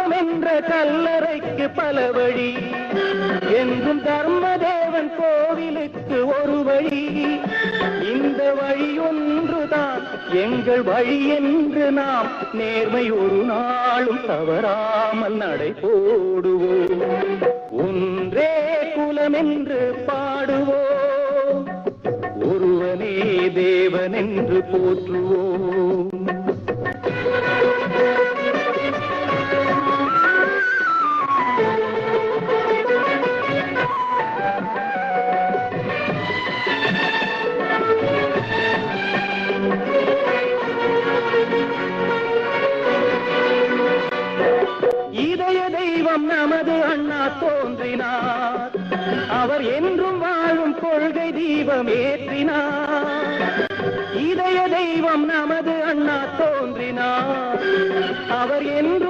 காமம் என்ற கல்லறைக்கு பல வழி, என்றும் தர்மதேவன் கோவிலுக்கு ஒரு வழி. இந்த வழி ஒன்றுதான் எங்கள் வழி என்று நாம் நேர்மை ஒரு நாளும் தவறாமல் நடை போடுவோம். ஒன்றே குலம் என்று பாடுவோம், ஒருவனே தேவன் என்று போற்றுவோம். இதய தெய்வம் நமது அண்ணா தோன்றினார், அவர் என்றும் வாழும் கொள்கை தீபம் ஏற்றினார். இதய தெய்வம் நமது அண்ணா தோன்றினார், அவர் என்றும்